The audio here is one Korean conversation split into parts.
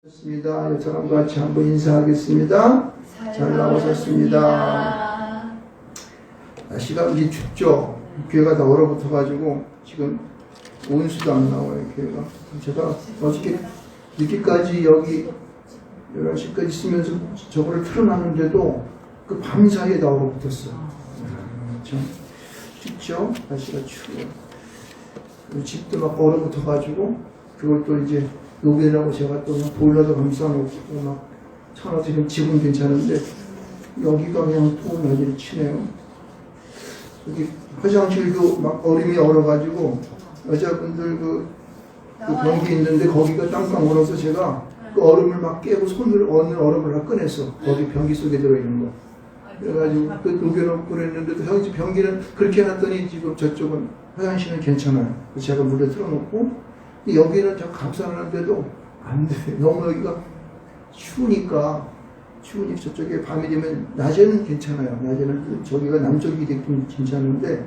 습니다. 저랑 같이 한번 인사하겠습니다. 잘 나오셨습니다. 날씨가 이제 춥죠. 교회가 다 얼어붙어가지고 지금 온수도 안 나와요. 교회가. 제가 어저께 늦게까지 여기 11시까지 있으면서 저거를 틀어놨는데도 그 밤 사이에 다 얼어붙었어. 참 춥죠. 날씨가 추워요. 집도 막 얼어붙어가지고 그걸 또 이제 녹이라고 제가 또 보일러도 감싸놓고 막 쳐놔서 지금 집은 괜찮은데 여기가 그냥 또 난리를 치네요. 여기 화장실도 막 얼음이 얼어가지고 여자분들 그 변기 있는데 거기가 땅땅 얼어서 제가 그 얼음을 막 깨고 손으로 얼음을 다 꺼냈어. 거기 변기 속에 들어있는 거. 그래가지고 그 녹여놓고 그랬는데도 형이 변기는 그렇게 해놨더니 지금 저쪽은 화장실은 괜찮아요. 제가 물에 틀어놓고 여기는 저 감싸놨는데도 안 돼. 너무 여기가 추우니까 저쪽에 밤이 되면 낮에는 괜찮아요. 낮에는 저기가 남쪽이 되긴 괜찮은데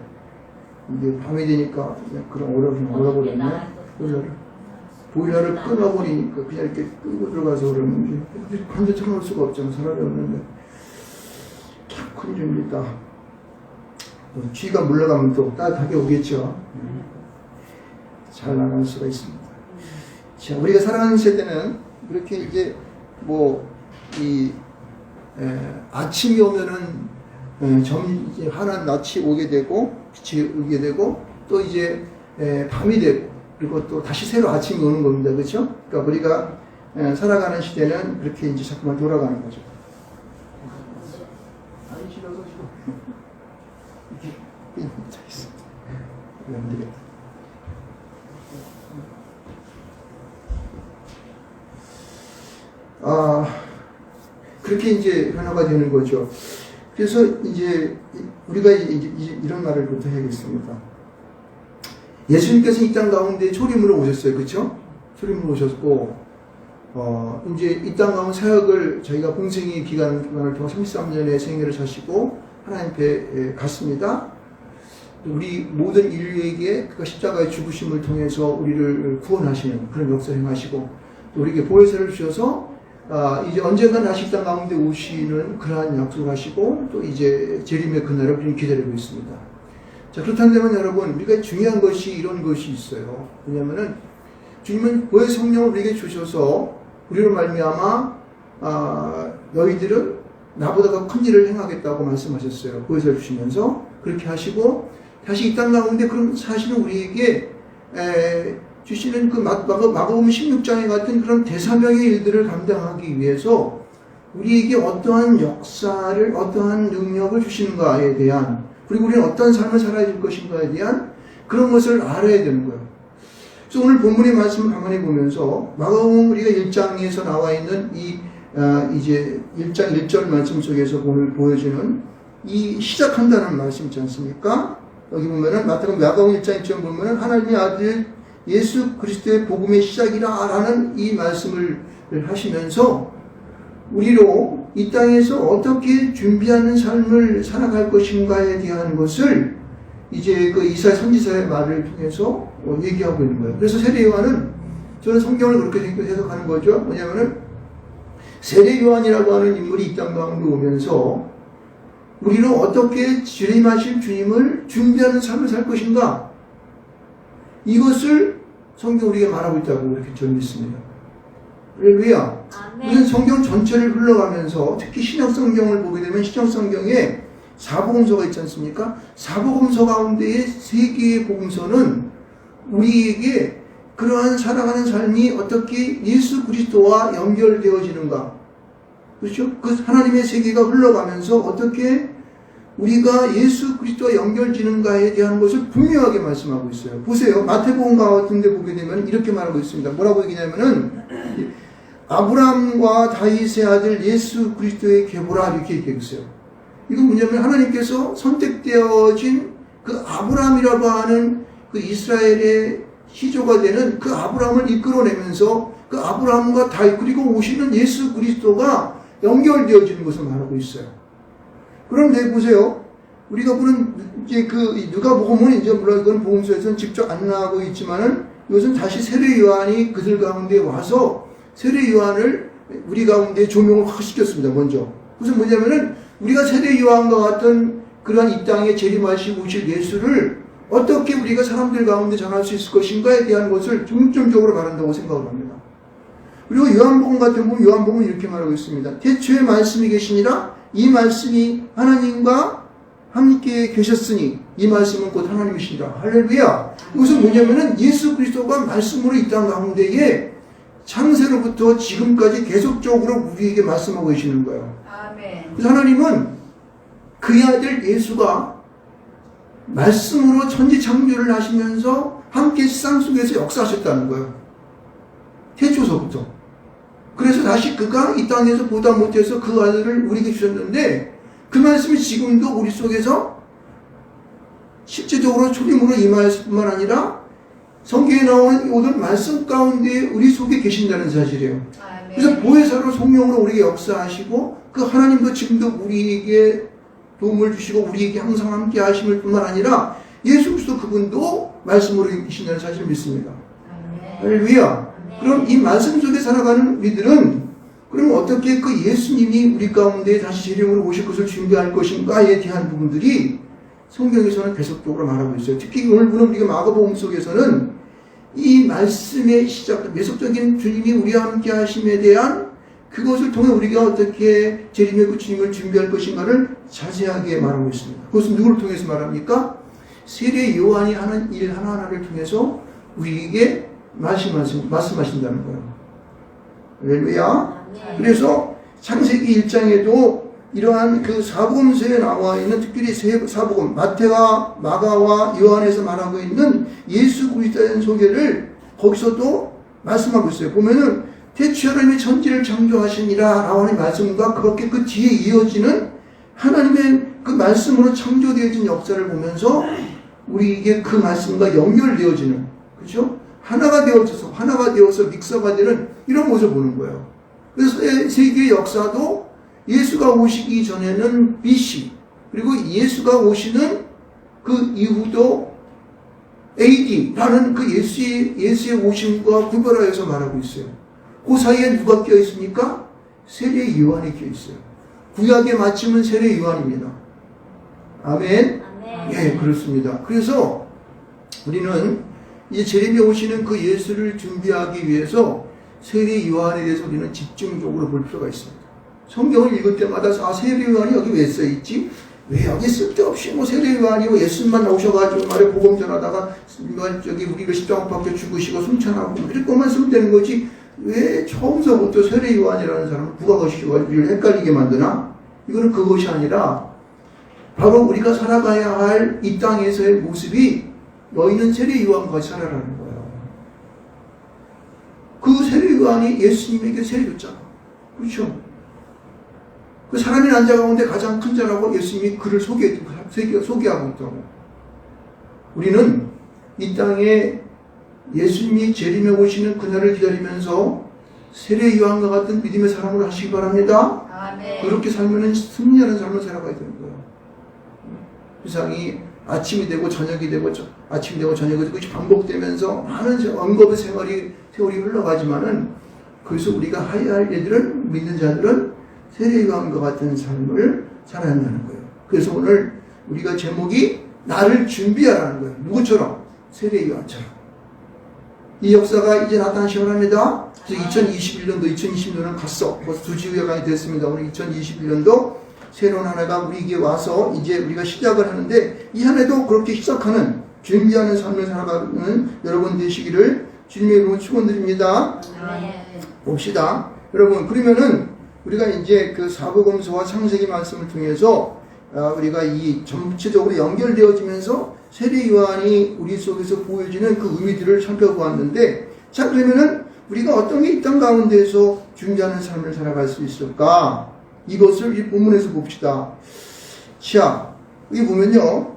이게 밤이 되니까 그냥 그런 얼어버렸네. 보일러를 끊어버리니까 그냥 이렇게 끄고 들어가서 그러는데 반대 틀어놓을 수가 없잖아. 사람이 없는데 참 큰 일입니다. 추위가 물러가면 또 따뜻하게 오겠죠. 잘 나갈 수가 있습니다. 자, 우리가 살아가는 세대는 그렇게 이제 아침이 오면은 이제 환한 낯이 오게 되고 빛이 오게 되고 또 이제 밤이 되고 그리고 또 다시 새로 아침이 오는 겁니다. 그렇죠? 그러니까 우리가 살아가는 시대는 그렇게 이제 자꾸만 돌아가는 거죠. 아니 싫어서 이렇게 자 있습니다. 안 되겠다. 그렇게 이제 변화가 되는 거죠. 그래서 이제 우리가 이제 이런 말을 부터 해야겠습니다. 예수님께서 이 땅 가운데 초림으로 오셨어요. 그렇죠? 초림으로 오셨고, 이제 이 땅 가운데 사역을 저희가 공생의 기간을 통해 33년의 생애를 사시고 하나님 앞에 갔습니다. 우리 모든 인류에게 그 십자가의 죽으심을 통해서 우리를 구원하시는 그런 역사를 행하시고 또 우리에게 보혜사를 주셔서 이제 언젠가 다시 이 땅 가운데 오시는 그러한 약속을 하시고 또 이제 재림의 그날을 우리는 기다리고 있습니다. 자, 그렇다면 여러분 우리가 중요한 것이 이런 것이 있어요. 왜냐하면은 주님은 보혜사 성령을 우리에게 주셔서 우리로 말미암아 너희들은 나보다 더 큰 일을 행하겠다고 말씀하셨어요. 보혜사를 주시면서 그렇게 하시고 다시 이 땅 가운데 그런 사실은 우리에게 주시는 그 마가복음 16장에 같은 그런 대사명의 일들을 감당하기 위해서 우리에게 어떠한 역사를, 어떠한 능력을 주시는가에 대한, 그리고 우리는 어떠한 삶을 살아야 될 것인가에 대한 그런 것을 알아야 되는 거예요. 그래서 오늘 본문의 말씀을 가만히 보면서 마가복음 우리가 1장에서 나와 있는 이제 1장 1절 말씀 속에서 오늘 보여주는 이 시작한다는 말씀 있지 않습니까? 여기 보면은 마가복음 1장 1절 보면은 하나님의 아들 예수 그리스도의 복음의 시작이라 라는 이 말씀을 하시면서 우리로 이 땅에서 어떻게 준비하는 삶을 살아갈 것인가에 대한 것을 이제 그 이사야 선지자의 말을 통해서 얘기하고 있는 거예요. 그래서 세례 요한은 저는 성경을 그렇게 해석하는 거죠. 뭐냐면은 세례 요한이라고 하는 인물이 이 땅 가운데 오면서 우리로 어떻게 재림하실 주님을 준비하는 삶을 살 것인가? 이것을 성경 우리에게 말하고 있다고 이렇게 저는 믿습니다. 할렐루야. 우리는 성경 전체를 흘러가면서 특히 신약 성경을 보게 되면 신약 성경에 사복음서가 있지 않습니까? 사복음서 가운데의 세 개의 복음서는 우리에게 그러한 살아가는 삶이 어떻게 예수 그리스도와 연결되어지는가? 그렇죠? 그 하나님의 세계가 흘러가면서 어떻게 우리가 예수 그리스도와 연결지는가에 대한 것을 분명하게 말씀하고 있어요. 보세요. 마태복음 같은 데 보게 되면 이렇게 말하고 있습니다. 뭐라고 얘기냐면은 아브라함과 다윗의 아들 예수 그리스도의 계보라 이렇게 얘기하고 있어요. 이건 뭐냐면 하나님께서 선택되어진 그 아브라함이라고 하는 그 이스라엘의 시조가 되는 그 아브라함을 이끌어내면서 그 아브라함과 다윗 그리고 오시는 예수 그리스도가 연결되어지는 것을 말하고 있어요. 그런데 보세요. 우리가 보는 이제 그 누가복음은 이제 물론 이건 복음서에서는 직접 안 나오고 있지만은 이것은 다시 세례 요한이 그들 가운데 와서 세례 요한을 우리 가운데 조명을 확 시켰습니다. 먼저. 그것은 뭐냐면은 우리가 세례 요한과 같은 그러한 이 땅에 재림하시고 오실 예수를 어떻게 우리가 사람들 가운데 전할 수 있을 것인가에 대한 것을 중점적으로 말한다고 생각을 합니다. 그리고 요한복음 같은 경우 요한복음은 이렇게 말하고 있습니다. 태초에 말씀이 계시니라 이 말씀이 하나님과 함께 계셨으니 이 말씀은 곧 하나님이시니라. 할렐루야. 이것은 뭐냐면은 예수 그리스도가 말씀으로 이 땅 가운데에 창세로부터 지금까지 계속적으로 우리에게 말씀하고 계시는 거예요. 아멘. 그래서 하나님은 그의 아들 예수가 말씀으로 천지 창조를 하시면서 함께 세상 속에서 역사하셨다는 거예요. 태초서부터. 그래서 다시 그가 이 땅에서 보다 못해서 그 아들을 우리에게 주셨는데 그 말씀이 지금도 우리 속에서 실제적으로 초림으로 임하였을 뿐만 아니라 성경에 나오는 모든 말씀 가운데 우리 속에 계신다는 사실이에요. 아멘. 그래서 보혜사로 성령으로 우리에게 역사하시고 그 하나님도 지금도 우리에게 도움을 주시고 우리에게 항상 함께 하심을 뿐만 아니라 예수 그리스도 그분도 말씀으로 계신다는 사실을 믿습니다. 할렐루야. 그럼 이 말씀 속에 살아가는 우리들은 그럼 어떻게 그 예수님이 우리 가운데 다시 재림으로 오실 것을 준비할 것인가에 대한 부분들이 성경에서는 계속적으로 말하고 있어요. 특히 오늘 보는 우리가 마가복음 속에서는 이 말씀의 시작, 계속적인 주님이 우리와 함께 하심에 대한 그것을 통해 우리가 어떻게 재림의 그 주님을 준비할 것인가를 자세하게 말하고 있습니다. 그것은 누구를 통해서 말합니까? 세례 요한이 하는 일 하나하나를 통해서 우리에게 말씀하신다는 거예요. 할렐루야. 그래서 창세기 1장에도 이러한 그 사복음서에 나와 있는 특별히 세 사복음 마태와 마가와 요한에서 말하고 있는 예수 그리스도에 대한 소개를 거기서도 말씀하고 있어요. 보면은 태초에 하나님이 천지를 창조하시니라 라는 말씀과 그렇게 그 뒤에 이어지는 하나님의 그 말씀으로 창조되어진 역사를 보면서 우리에게 그 말씀과 연결되어지는, 그렇죠? 하나가 되어서 믹서가 되는 이런 모습을 보는 거예요. 그래서 세계의 역사도 예수가 오시기 전에는 BC, 그리고 예수가 오시는 그 이후도 AD라는 그 예수의 오심과 구별하여서 말하고 있어요. 그 사이에 누가 껴 있습니까? 세례 요한이 껴 있어요. 구약의 마침은 세례 요한입니다. 아멘. 예, 그렇습니다. 그래서 우리는 이 재림에 오시는 그 예수를 준비하기 위해서 세례 요한에 대해서 우리는 집중적으로 볼 필요가 있습니다. 성경을 읽을 때마다 세례 요한이 여기 왜 써있지? 왜 여기 쓸데없이 세례 요한이 예수님만 나오셔가지고 말에 복음 전하다가 우리가 십자가밖에 죽으시고 승천하고 이럴 것만 쓰면 되는 거지 왜 처음서부터 세례 요한이라는 사람을 부각시켜가지고 우리를 헷갈리게 만드나? 이거는 그것이 아니라 바로 우리가 살아가야 할 이 땅에서의 모습이 너희는 세례 요한과 같이 살아라는 거예요. 그 세례 요한이 예수님에게 세례 줬잖아. 그렇죠? 그 사람이 난 자 가운데 가장 큰 자라고 예수님이 그를 소개하고 있다고. 우리는 이 땅에 예수님이 재림에 오시는 그날을 기다리면서 세례 요한과 같은 믿음의 사람을 하시기 바랍니다. 아멘. 그렇게 살면 승리하는 삶을 살아가야 되는 거예요. 세상이 아침이 되고 저녁이 되고 아침이 되고 저녁이 되고 반복되면서 많은 언급의 세월이 흘러가지만은 그래서 우리가 해야 할 애들은 믿는 자들은 세례 요한과 같은 삶을 살아야 한다는 거예요. 그래서 오늘 우리가 제목이 나를 준비하라는 거예요. 누구처럼? 세례 요한처럼. 이 역사가 이제 나타나기 시작합니다. 2021년도, 2020년은 갔어. 벌써 2주여간이 됐습니다. 오늘 2021년도 새로운 한 해가 우리에게 와서 이제 우리가 시작을 하는데 이 한 해도 그렇게 시작하는 준비하는 삶을 살아가는 여러분 되시기를 주님의 이름으로 축원드립니다. 봅시다. 여러분 그러면은 우리가 이제 그 사복음서와 창세기 말씀을 통해서 우리가 이 전체적으로 연결되어지면서 세례 요한이 우리 속에서 보여지는 그 의미들을 살펴보았는데 자 그러면은 우리가 어떤 게 이 땅 가운데에서 준비하는 삶을 살아갈 수 있을까? 이것을 이 본문에서 봅시다. 자, 여기 보면요.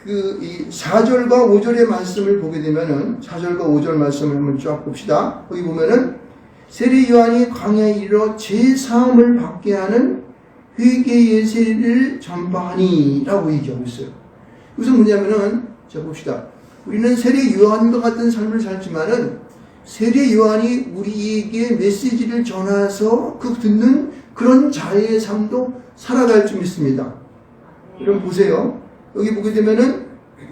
이 4절과 5절의 말씀을 보게 되면은 4절과 5절 말씀을 한번 쫙 봅시다. 거기 보면은 세례 요한이 광야에 이르러 제사함을 받게 하는 회개의 세례를 전파하니 라고 얘기하고 있어요. 무슨 문제냐면은 자 봅시다. 우리는 세례 요한과 같은 삶을 살지만은 세례 요한이 우리에게 메시지를 전해서 그 듣는 그런 자의 삶도 살아갈 줄 믿습니다. 여러분 보세요. 여기 보게 되면은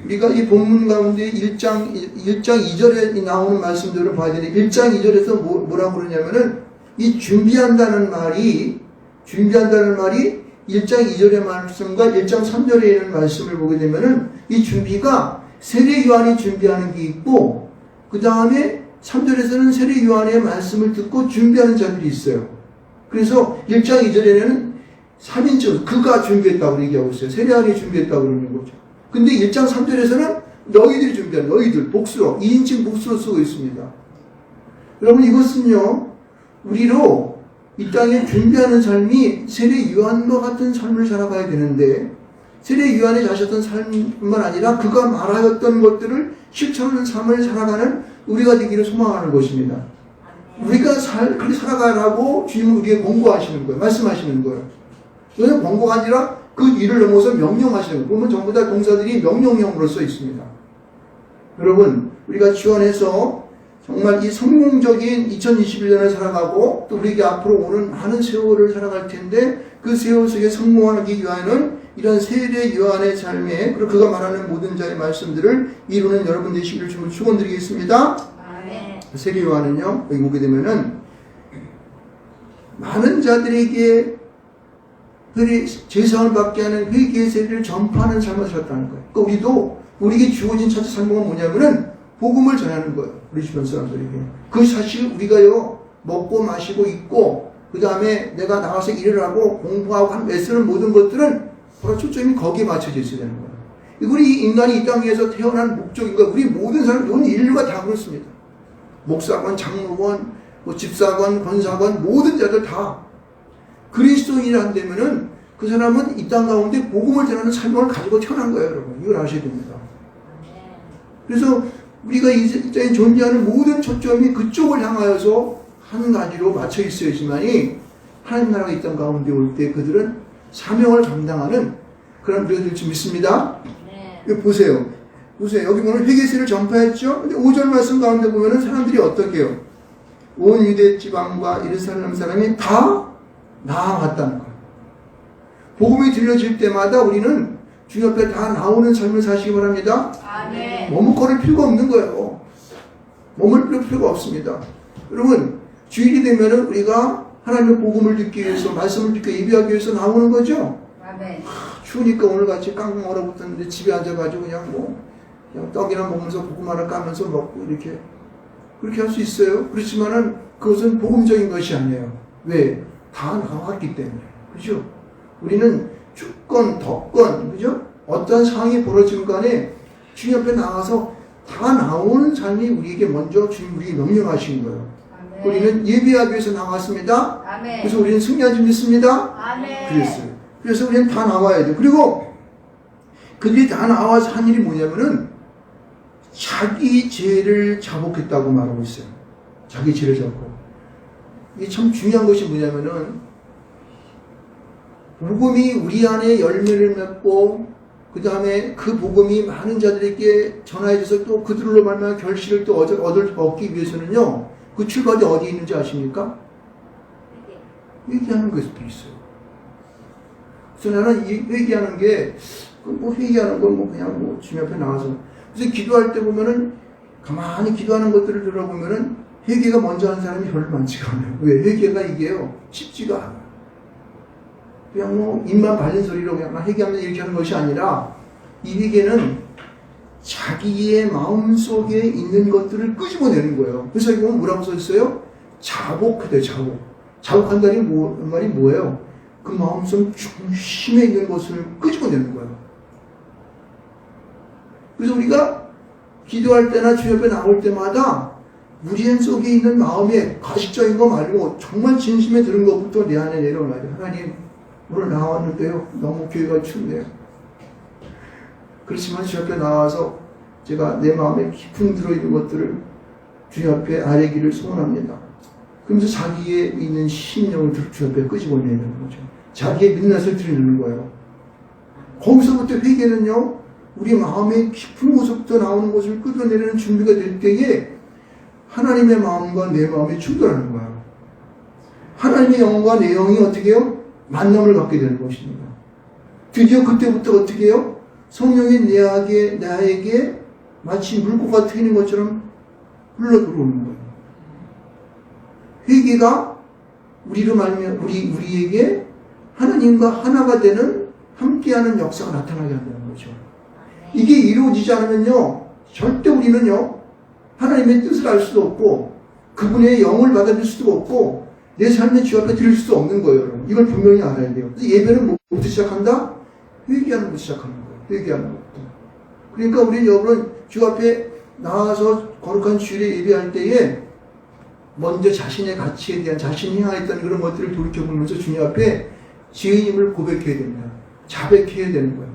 우리가 이 본문 가운데 1장 2절에 나오는 말씀들을 봐야 되는데 1장 2절에서 뭐라고 그러냐면은 이 준비한다는 말이 1장 2절의 말씀과 1장 3절에 있는 말씀을 보게 되면은 이 준비가 세례 요한이 준비하는 게 있고 그 다음에 3절에서는 세례 요한의 말씀을 듣고 준비하는 자들이 있어요. 그래서 1장 2절에는 3인칭 그가 준비했다고 얘기하고 있어요. 세례 요한이 준비했다고 그러는 거죠. 근데 1장 3절에서는 너희들이 준비한 너희들 복수로 2인칭 복수로 쓰고 있습니다. 여러분 이것은요 우리로 이 땅에 준비하는 삶이 세례 요한과 같은 삶을 살아가야 되는데 세례 요한이 사셨던 삶뿐만 아니라 그가 말하였던 것들을 실천하는 삶을 살아가는 우리가 되기를 소망하는 것입니다. 우리가 그렇게 살아가라고 주님은 우리에게 권고하시는 거예요. 말씀하시는 거예요. 그건 권고가 아니라 그 일을 넘어서 명령하시는 거예요. 보면 전부 다 동사들이 명령형으로 써 있습니다. 여러분 우리가 지원해서 정말 이 성공적인 2021년을 살아가고 또 우리에게 앞으로 오는 많은 세월을 살아갈 텐데 그 세월 속에 성공하기 위하여는 이런 세례 요한의 삶에 그리고 그가 말하는 모든 자의 말씀들을 이루는 여러분 되시기를 주님을 축원드리겠습니다. 세례 요한은요 여기 보게 되면은 많은 자들에게 제사함을 받게 하는 회개의 세례를 전파하는 삶을 살았다는 거예요. 그러니까 우리도 우리에게 주어진 첫 삶은 뭐냐면은 복음을 전하는 거예요. 우리 주변 사람들에게. 그 사실 우리가요 먹고 마시고 있고 그 다음에 내가 나가서 일을 하고 공부하고 애쓰는 모든 것들은 바로 초점이 거기에 맞춰져 있어야 되는 거예요. 우리 인간이 이 땅에서 태어난 목적인가 우리 모든 사람, 온 인류가 다 그렇습니다. 목사관, 장로관, 집사관, 권사관 모든 자들 다 그리스도인이 안 되면은 그 사람은 이 땅 가운데 복음을 전하는 삶을 가지고 태어난 거예요, 여러분. 이걸 아셔야 됩니다. 그래서 우리가 이 땅에 존재하는 모든 초점이 그쪽을 향하여서 한 가지로 맞춰 있어야지만이 하나님 나라가 이 땅 가운데 올 때 그들은 사명을 감당하는 그런 우리가 될 줄 믿습니다. 보세요. 여기 보면 회개세를 전파했죠. 근데 5절 말씀 가운데 보면은 사람들이 어떻게 해요? 온 유대 지방과 예루살렘 사람이 다 나아갔다는 거예요. 복음이 들려질 때마다 우리는 주 옆에 다 나오는 삶을 사시기 바랍니다. 머뭇거릴 필요가 없는 거예요. 머물 필요가 없습니다. 여러분 주일이 되면은 우리가 하나님의 복음을 듣기 위해서 말씀을 듣기 예배하기 위해서 나오는 거죠. 추우니까 오늘 같이 깡깡 얼어붙었는데 집에 앉아가지고 그냥 떡이나 먹으면서 복음 하나 까면서 먹고 이렇게 그렇게 할 수 있어요. 그렇지만은 그것은 복음적인 것이 아니에요. 왜? 다 나왔기 때문에. 그죠? 우리는 춥건 덥건 그죠? 어떤 상황이 벌어지건 간에 주님 옆에 나가서 다 나오는 삶이 우리에게 먼저 주님 우리에게 명령하신 거예요. 아멘. 우리는 예배하기 위해서 나왔습니다. 아멘. 그래서 우리는 승리한 줄 믿습니다. 아멘. 그래서 우리는 다 나와야 돼요. 그리고 그들이 다 나와서 한 일이 뭐냐면은 자기 죄를 자복했다고 말하고 있어요. 자기 죄를 자복. 이게 참 중요한 것이 뭐냐면은 복음이 우리 안에 열매를 맺고 그 다음에 그 복음이 많은 자들에게 전하여져서 또 그들로 말미암아 결실을 또 얻기 위해서는요 그 출발이 어디에 있는지 아십니까? 회개하는 것에 있어요. 그래서 나는 이 회개하는 게 회개하는 건 그냥 주님 앞에 나와서 그래서 기도할 때 보면은 가만히 기도하는 것들을 들어보면은 회개가 먼저 하는 사람이 별로 많지가 않아요. 왜? 회개가 이게요 쉽지가 않아요. 그냥 입만 발린 소리로 그냥 회개하면 이렇게 하는 것이 아니라 이 회개는 자기의 마음속에 있는 것들을 끄집어내는 거예요. 그래서 이거 뭐라고 써있어요? 자복하대. 자복한다는 말이 뭐예요? 그 마음속 중심에 있는 것을 끄집어내는 거예요. 그래서 우리가 기도할 때나 주 옆에 나올 때마다 우리 속에 있는 마음에 가식적인 거 말고 정말 진심에 들은 것부터 내 안에 내려놔야 돼요. 하나님 오늘 나왔는데요 너무 교회가 춥네요. 그렇지만 주 옆에 나와서 제가 내 마음에 깊은 들어있는 것들을 주 옆에 아뢰기를 소원합니다. 그러면서 자기의 있는 심령을 주 옆에 끄집어내는 거죠. 자기의 민낯을 드리는 거예요. 거기서부터 회개는요 우리 마음의 깊은 곳부터 나오는 것을 끄집어내는 준비가 될 때에 하나님의 마음과 내 마음이 충돌하는 거예요. 하나님의 영과 내 영이 어떻게 해요? 만남을 갖게 되는 것입니다. 드디어 그때부터 어떻게 해요? 성령이 나에게 마치 물고가 트이는 것처럼 흘러 들어오는 거예요. 회개가 우리에게 하나님과 하나가 되는 함께하는 역사가 나타나게 한다는 거죠. 이게 이루어지지 않으면요, 절대 우리는요, 하나님의 뜻을 알 수도 없고, 그분의 영을 받아들일 수도 없고, 내 삶의 주 앞에 드릴 수도 없는 거예요, 여러분. 이걸 분명히 알아야 돼요. 그래서 예배는 뭐부터 시작한다? 회개하는 것부터 시작하는 거예요. 회개하는 것부터. 그러니까 우리 여러분, 주 앞에 나와서 거룩한 주일에 예배할 때에, 먼저 자신의 가치에 대한, 자신이 행하였던 그런 것들을 돌이켜보면서 주님 앞에 죄인임을 고백해야 됩니다. 자백해야 되는 거예요.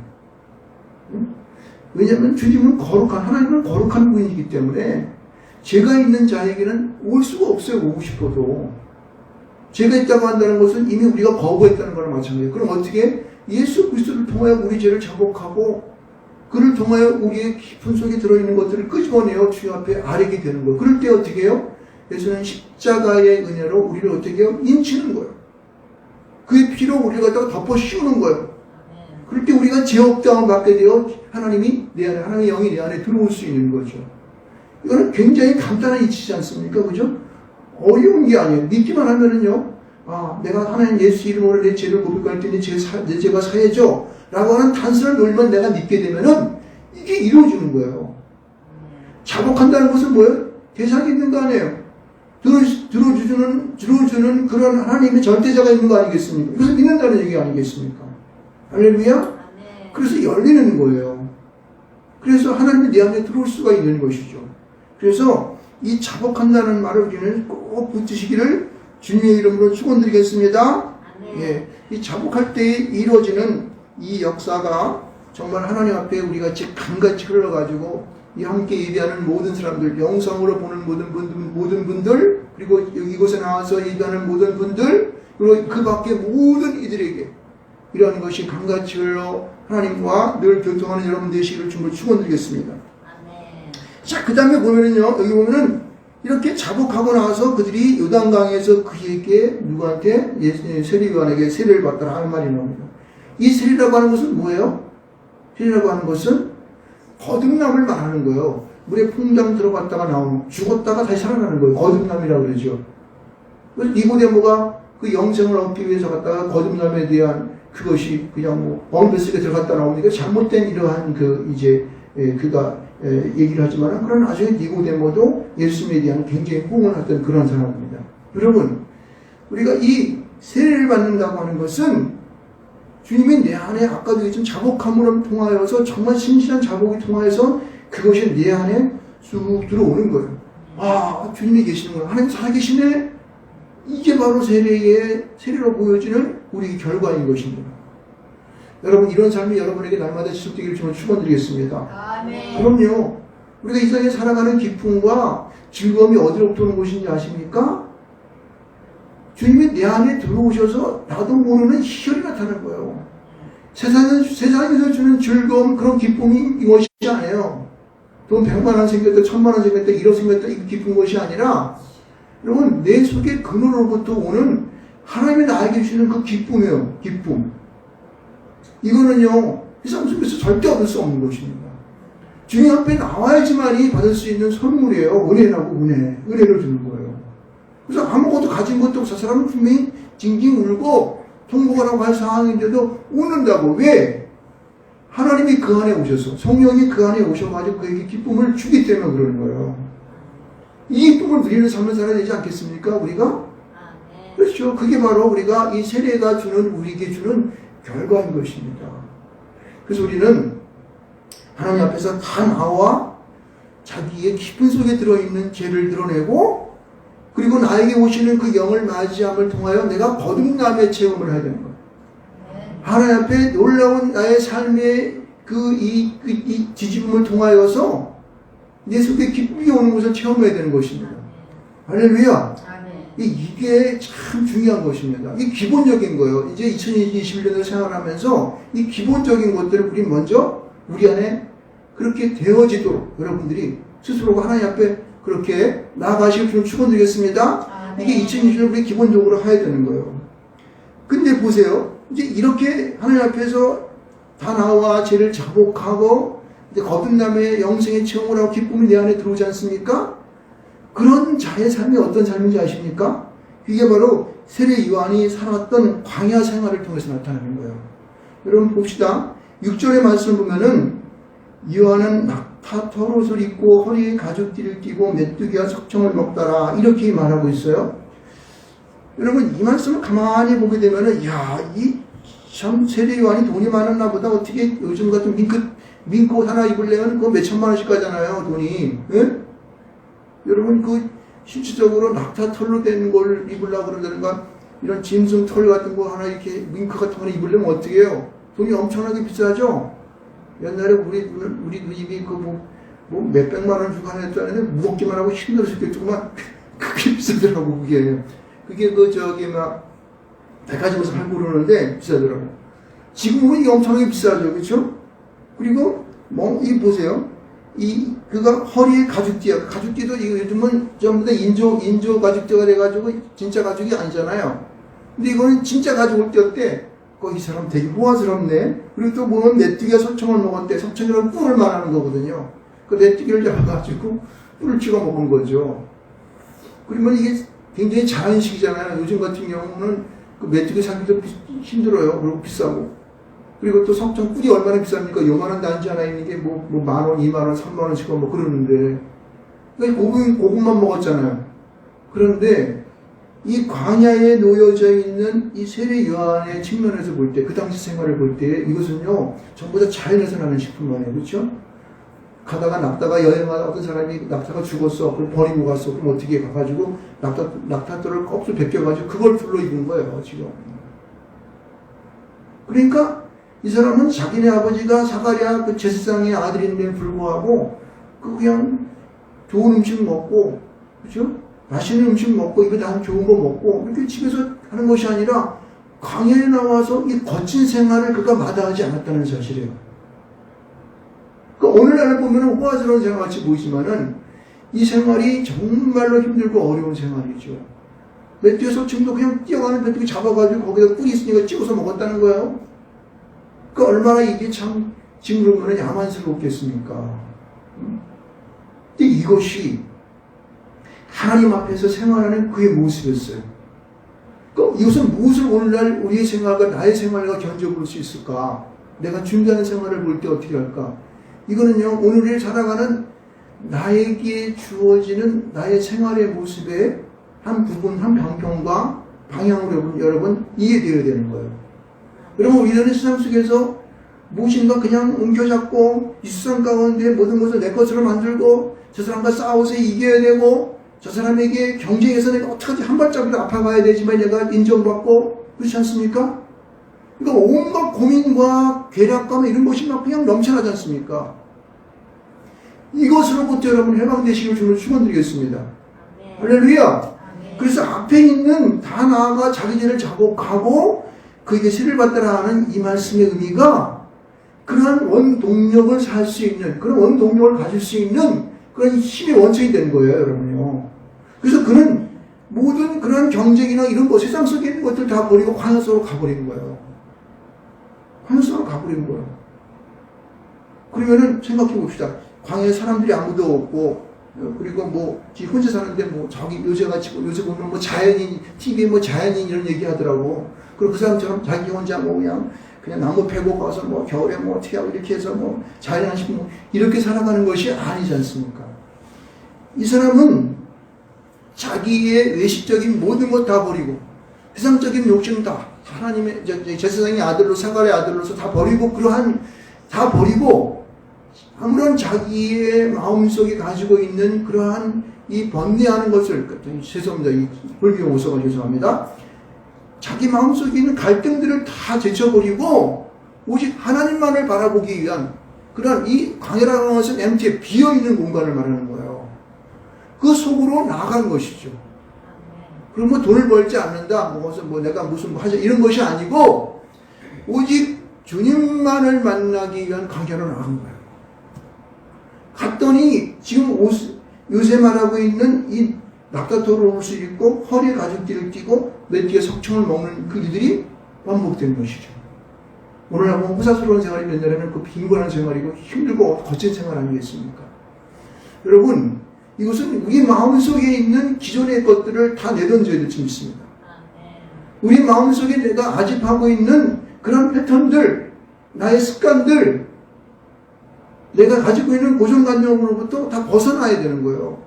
왜냐하면 주님은 하나님은 거룩한 분이기 때문에 죄가 있는 자에게는 올 수가 없어요. 오고 싶어도. 죄가 있다고 한다는 것은 이미 우리가 거부했다는 거랑 마찬가지예요. 그럼 어떻게? 예수 그리스도를 통하여 우리 죄를 자복하고 그를 통하여 우리의 깊은 속에 들어있는 것들을 끄집어내어 주님 앞에 아뢰게 되는 거예요. 그럴 때 어떻게 해요? 예수는 십자가의 은혜로 우리를 어떻게 해요? 인치는 거예요. 그의 피로 우리를 갖다가 덮어 씌우는 거예요. 그럴 때 우리가 제업당을 받게 되어 하나님의 영이 내 안에 들어올 수 있는 거죠. 이거는 굉장히 간단한 이치지 않습니까? 그죠? 어려운 게 아니에요. 믿기만 하면은요, 내가 하나님 예수 이름으로 내 죄를 고백할 때 내 죄가 사해져. 라고 하는 단순한 논리만 내가 믿게 되면은 이게 이루어지는 거예요. 자복한다는 것은 뭐예요? 대상이 있는 거 아니에요. 들어주는 그런 하나님의 절대자가 있는 거 아니겠습니까? 그래서 믿는다는 얘기 아니겠습니까? 할렐루야? 그래서 열리는 거예요. 그래서 하나님이 내 안에 들어올 수가 있는 것이죠. 그래서 이 자복한다는 말을 우리는 꼭 붙드시기를 주님의 이름으로 축원드리겠습니다. 예, 이 자복할 때 이루어지는 이 역사가 정말 하나님 앞에 우리가 강같이 흘러가지고 이 함께 예배하는 모든 사람들, 영상으로 보는 모든 분들, 그리고 이곳에 나와서 예배하는 모든 분들, 그리고 그 밖에 모든 이들에게 이러한 것이 강같이 흘러 하나님과 늘 교통하는 여러분 되시기를 주님으로 축원드리겠습니다. 자, 그 다음에 보면은요, 여기 보면은 이렇게 자복하고 나서 그들이 요단강에서 그에게 누구한테? 세례요한에게 세례를 받더라 하는 말이 나옵니다. 이 세례라고 하는 것은 뭐예요? 세례라고 하는 것은 거듭남을 말하는 거예요. 물에 풍덩 들어갔다가 죽었다가 다시 살아나는 거예요. 거듭남이라고 그러죠. 그래서 니고데모가 그 영생을 얻기 위해서 갔다가 거듭남에 대한 그것이 그냥 엉뱃속에 들어갔다 나오니까 잘못된 이러한 그가 얘기를 하지만, 그러나 나중에 니고데모도 예수님에 대한 굉장히 호응을 했던 그런 사람입니다. 여러분, 우리가 이 세례를 받는다고 하는 것은 주님이 내 안에 아까도 얘기했지만 자복함으로 통하여서 정말 신실한 자복이 통하여서 그것이 내 안에 쑥 들어오는 거예요. 주님이 계시는구나. 하나님 살아계시네. 이게 바로 세례로 보여지는 우리 결과인 것입니다. 여러분, 이런 삶이 여러분에게 날마다 지속되기를 저는 축원드리겠습니다. 아멘. 그럼요. 우리가 이 세상에 살아가는 기쁨과 즐거움이 어디로부터 오는 것인지 아십니까? 주님이 내 안에 들어오셔서 나도 모르는 희열이 나타나는 거예요. 세상에서 주는 즐거움, 그런 기쁨이 이것이 아니에요. 돈 100만 원 생겼다, 1000만 원 생겼다, 1억 생겼다, 이 기쁜 것이 아니라, 여러분, 내 속에 근원으로부터 오는 하나님이 나에게 주시는 그 기쁨이에요. 기쁨. 이거는요, 세상 속에서 절대 얻을 수 없는 것입니다. 주님 앞에 나와야지만이 받을 수 있는 선물이에요. 은혜를 주는 거예요. 그래서 아무것도 가진 것도 없어. 사람은 분명히 징징 울고 통곡하라고 할 상황인데도 우는다고. 왜? 하나님이 그 안에 오셔서, 성령이 그 안에 오셔가지고 그에게 기쁨을 주기 때문에 그러는 거예요. 이 기쁨을 누리는 삶을 살아야 되지 않겠습니까? 우리가? 그렇죠. 그게 바로 우리가 이 세례가 우리에게 주는 결과인 것입니다. 그래서 우리는 하나님 앞에서 다 나와 자기의 깊은 속에 들어있는 죄를 드러내고, 그리고 나에게 오시는 그 영을 맞이함을 통하여 내가 거듭남의 체험을 해야 되는 거예요. 하나님 앞에 놀라운 나의 삶의 이 뒤집음을 통하여서 내 속에 기쁨이 오는 것을 체험해야 되는 것입니다. 할렐루야. 이게 참 중요한 것입니다. 이게 기본적인 거예요. 이제 2021년을 생활하면서 이 기본적인 것들을 우리 안에 그렇게 되어지도록 여러분들이 스스로가 하나님 앞에 그렇게 나아가시길 좀 축원드리겠습니다. 이게 2020년 우리 기본적으로 해야 되는 거예요. 근데 보세요. 이제 이렇게 하나님 앞에서 다 나와 죄를 자복하고 이제 거듭 남의 영생의 체험을 하고 기쁨이 내 안에 들어오지 않습니까? 그런 자의 삶이 어떤 삶인지 아십니까? 이게 바로 세례 요한이 살았던 광야 생활을 통해서 나타나는 거예요. 여러분 봅시다. 6절의 말씀을 보면은 요한은 낙타 털옷을 입고 허리에 가죽띠를 띠고 메뚜기와 석청을 먹더라 이렇게 말하고 있어요. 여러분 이 말씀을 가만히 보게 되면은 이 참 세례 요한이 돈이 많았나 보다. 어떻게 요즘 같은 민코 하나 입으려면 그거 몇 천만 원씩 가잖아요 돈이. 예? 여러분 그 실질적으로 낙타 털로 된 걸 입으려고 그러다가 이런 짐승 털 같은 거 하나 이렇게 밍크 같은 거 입으려면 어떻게 해요? 돈이 엄청나게 비싸죠? 옛날에 우리 누님이 뭐 몇백만 원 주고 하나 했다는데 무겁기만 하고 힘들어 죽겠지만 그게 비싸더라고 그게 막 백화점에서 팔고 그러는데 비싸더라고. 지금은 이게 엄청나게 비싸죠. 그렇죠? 그리고 이 보세요. 그가 허리에 가죽띠야. 가죽띠도 이거 요즘은 전부 다 인조 가죽띠가 돼가지고 진짜 가죽이 아니잖아요. 근데 이거는 진짜 가죽을 띄었대. 이 사람 되게 호화스럽네. 그리고 또 보면 메뚜기가 석청을 먹었대. 석청이라는 꿀을 말하는 거거든요. 그 메뚜기를 잡아가지고 꿀을 찍어 먹은 거죠. 그러면 이게 굉장히 자연식이잖아요. 요즘 같은 경우는 그 메뚜기 사기도 힘들어요. 그리고 비싸고. 그리고 또 석청 꿀이 얼마나 비쌉니까? 요만한 단지 하나 있는 게 만 원, 2만 원, 3만 원씩 뭐 그러는데. 그러니까 고급만 먹었잖아요. 그런데 이 광야에 놓여져 있는 이 세례 요한의 측면에서 볼 때, 그 당시 생활을 볼 때 이것은요 전부 다 자연에서 나는 식품만이에요. 그렇죠? 가다가 낙타가 여행하다 어떤 사람이 낙타가 죽었어. 그럼 버리고 갔어. 그럼 어떻게 가가지고 낙타들을 껍질 벗겨가지고 그걸 둘러 입은 거예요. 지금. 그러니까 이 사람은 자기네 아버지가 사가랴 그 제사장의 아들인데도 불구하고 그냥 좋은 음식 먹고, 그렇죠? 맛있는 음식 먹고 이거 다 좋은 거 먹고 이렇게 집에서 하는 것이 아니라 광야에 나와서 이 거친 생활을 그가 마다하지 않았다는 사실이에요. 그러니까 오늘날 보면 호화스러운 생활같이 보이지만은 이 생활이 정말로 힘들고 어려운 생활이죠. 메뚜기 석청도 그냥 뛰어가는 메뚜기 잡아가지고 거기다 꿀이 있으니까 찍어서 먹었다는 거예요. 그 얼마나 이게 참 징그러우면 야만스럽겠습니까? 근데 이것이 하나님 앞에서 생활하는 그의 모습이었어요. 그러니까 이것은 무엇을 오늘날 우리의 생활과 나의 생활과 견뎌볼 수 있을까? 내가 준비하는 생활을 볼 때 어떻게 할까? 이거는요, 오늘을 살아가는 나에게 주어지는 나의 생활의 모습의 한 부분, 한 방편과 방향으로 여러분 이해되어야 되는 거예요. 여러분, 우리는 세상 속에서 무엇인가 그냥 옮겨잡고 이 세상 가운데 모든 것을 내 것으로 만들고 저 사람과 싸워서 이겨야 되고 저 사람에게 경쟁에서 내가 어떻게든지 한 발짝이라도 아파가야 되지만 내가 인정받고 그렇지 않습니까? 그러니까 온갖 고민과 괴락감 이런 것이 막 그냥 넘쳐나지 않습니까? 이것으로부터 여러분 해방되시길 주를 축원드리겠습니다. 할렐루야. 그래서 앞에 있는 다 나아가 자기 죄를 자복하고 그에게 세를 받더라 하는 이 말씀의 의미가 그러한 원동력을 살 수 있는, 그런 원동력을 가질 수 있는 그런 힘의 원천이 되는 거예요, 여러분요. 그래서 그는 모든 그런 경쟁이나 이런 거, 세상 속에 있는 것들 다 버리고 광야 속으로 가버리는 거예요. 광야 속으로 가버리는 거예요. 그러면은 생각해 봅시다. 광야에 사람들이 아무도 없고, 그리고 혼자 사는데 요새같이 요새 보면 자연인, TV에 자연인 이런 얘기 하더라고. 그리고 그 사람처럼 자기 혼자 그냥 나무 패고 가서 겨울에 어떻게 하고 이렇게 해서 자연 한식 이렇게 살아가는 것이 아니지 않습니까? 이 사람은 자기의 외식적인 모든 것 다 버리고, 세상적인 욕심 다, 하나님의, 제사장의 아들로, 사가랴의 아들로서 다 버리고, 다 버리고, 아무런 자기의 마음속에 가지고 있는 그러한 이 번뇌하는 것을, 죄송합니다. 이 불교용 써가 죄송합니다. 자기 마음속에 있는 갈등들을 다 제쳐버리고 오직 하나님만을 바라보기 위한 그런 이 광야라는 것은 MT에 비어있는 공간을 말하는 거예요. 그 속으로 나아가는 것이죠. 그럼 돈을 벌지 않는다, 내가 무슨 하자 이런 것이 아니고 오직 주님만을 만나기 위한 광야로 나간 거예요. 갔더니 지금 요새 말하고 있는 이 낙타토를 옷을 입고 허리에 가죽띠를 띠고 몇 석청을 먹는 그 일들이 반복되는 것이죠. 오늘하고 호사스러운 생활이 옛날에는 그 빈곤한 생활이고 힘들고 거친 생활 아니겠습니까? 여러분, 이것은 우리 마음속에 있는 기존의 것들을 다 내던져야 될 줄 믿습니다. 우리 마음속에 내가 아집하고 있는 그런 패턴들, 나의 습관들, 내가 가지고 있는 고정관념으로부터 다 벗어나야 되는 거예요.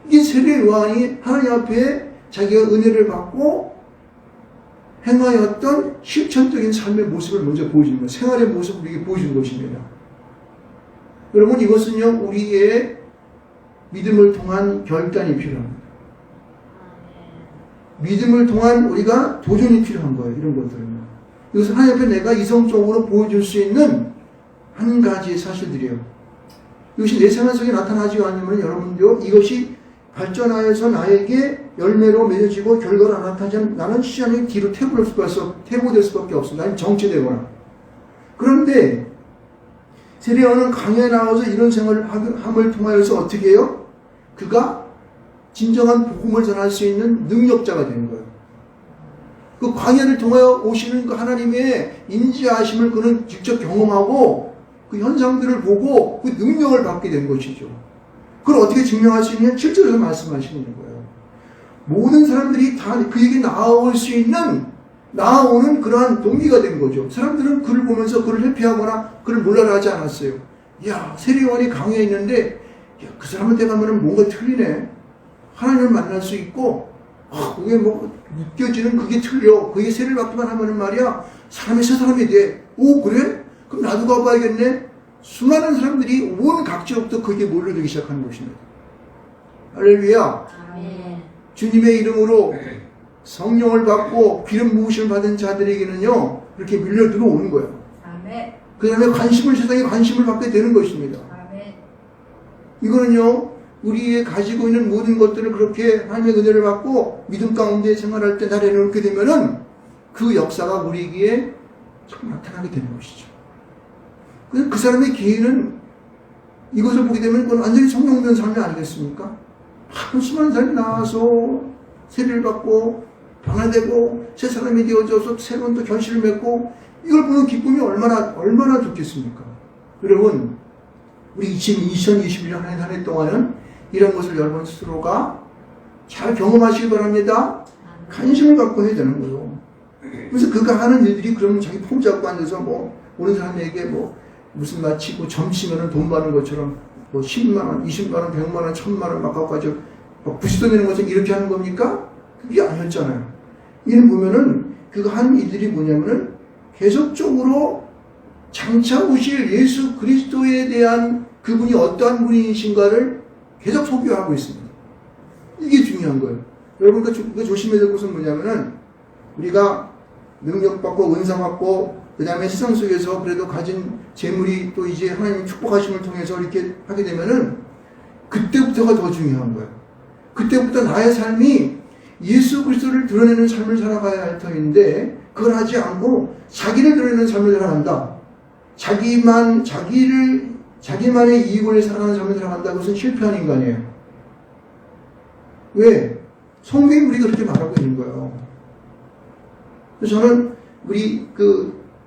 이게 세례 요한이 하나님 앞에 자기가 은혜를 받고 행하였던 실천적인 삶의 모습을 먼저 보여주는 거예요. 생활의 모습을 우리에게 보여주는 것입니다. 여러분, 이것은요, 우리의 믿음을 통한 결단이 필요합니다. 믿음을 통한 우리가 도전이 필요한 거예요. 이런 것들은요. 이것은 하나님 앞에 내가 이성적으로 보여줄 수 있는 한 가지의 사실들이에요. 이것이 내 생활 속에 나타나지 않으면 여러분도 이것이 발전하여서 나에게 열매로 맺어지고 결과가 나타나지 않으면 나는 시간이 뒤로 퇴보될 수밖에 없습니다. 아니면 정체되거나. 그런데 세례요한은 강에 나와서 이런 생활을 함을 통하여서 어떻게 해요? 그가 진정한 복음을 전할 수 있는 능력자가 되는 거예요. 그 광야를 통하여 오시는 그 하나님의 인지하심을 그는 직접 경험하고 그 현상들을 보고 그 능력을 받게 된 것이죠. 그걸 어떻게 증명할 수 있느냐? 7절에서 말씀하시는 거예요. 모든 사람들이 다 그에게 나아오는 그러한 동기가 된 거죠. 사람들은 그를 보면서 그를 회피하거나 그를 몰라라 하지 않았어요. 야, 세례요한이 강에 있는데 야, 그 사람한테 가면은 뭔가 틀리네. 하나님을 만날 수 있고 그게 뭐 느껴지는 그게 틀려. 그게 세례를 받기만 하면은 말이야 사람이 새 사람이 돼. 오, 그래? 그럼 나도 가봐야겠네. 수많은 사람들이 온 각지로부터 거기에 몰려들기 시작하는 것입니다. 할렐루야. 아멘. 주님의 이름으로 성령을 받고 기름 부으심을 받은 자들에게는요 이렇게 밀려 들어오는 거예요. 아멘. 그 다음에 세상에 관심을 받게 되는 것입니다. 아멘. 이거는요 우리의 가지고 있는 모든 것들을 그렇게 하나님의 은혜를 받고 믿음 가운데 생활할 때 나려놓게 되면은 그 역사가 우리에게 참 나타나게 되는 것이죠. 그 사람의 개인은 이것을 보게 되면 그건 완전히 성령된 삶이 아니겠습니까? 수많은 사람이 나와서 세례를 받고 변화되고 새 사람이 되어져서 새로운 또 결실을 맺고 이걸 보는 기쁨이 얼마나 좋겠습니까? 여러분, 우리 2021년 한 해 동안은 이런 것을 여러분 스스로가 잘 경험하시기 바랍니다. 관심을 갖고 해야 되는 거예요. 그래서 그가 하는 일들이 그러면 자기 폼 잡고 앉아서 뭐 오는 사람에게 뭐 무슨 마치고 점치면은 돈 받는 것처럼 뭐 10만원, 20만원, 100만원, 1000만원 막 갖고 가지고 막 부시도 내는 것처럼 이렇게 하는 겁니까? 그게 아니었잖아요. 이는 보면은 그가 한 일들이 뭐냐면은 계속적으로 장차 오실 예수 그리스도에 대한 그분이 어떠한 분이신가를 계속 소개하고 있습니다. 이게 중요한 거예요. 여러분, 그 조심해야 될 것은 뭐냐면은 우리가 능력받고 은사받고 그 다음에 세상 속에서 그래도 가진 재물이 또 이제 하나님 축복하심을 통해서 이렇게 하게 되면은 그때부터가 더 중요한 거예요. 그때부터 나의 삶이 예수 그리스도를 드러내는 삶을 살아가야 할 터인데 그걸 하지 않고 자기를 드러내는 삶을 살아간다. 자기만의 이익을 살아가는 삶을 살아간다. 그것은 실패한 인간이에요. 왜? 성경이 우리가 그렇게 말하고 있는 거예요. 그래서 저는 우리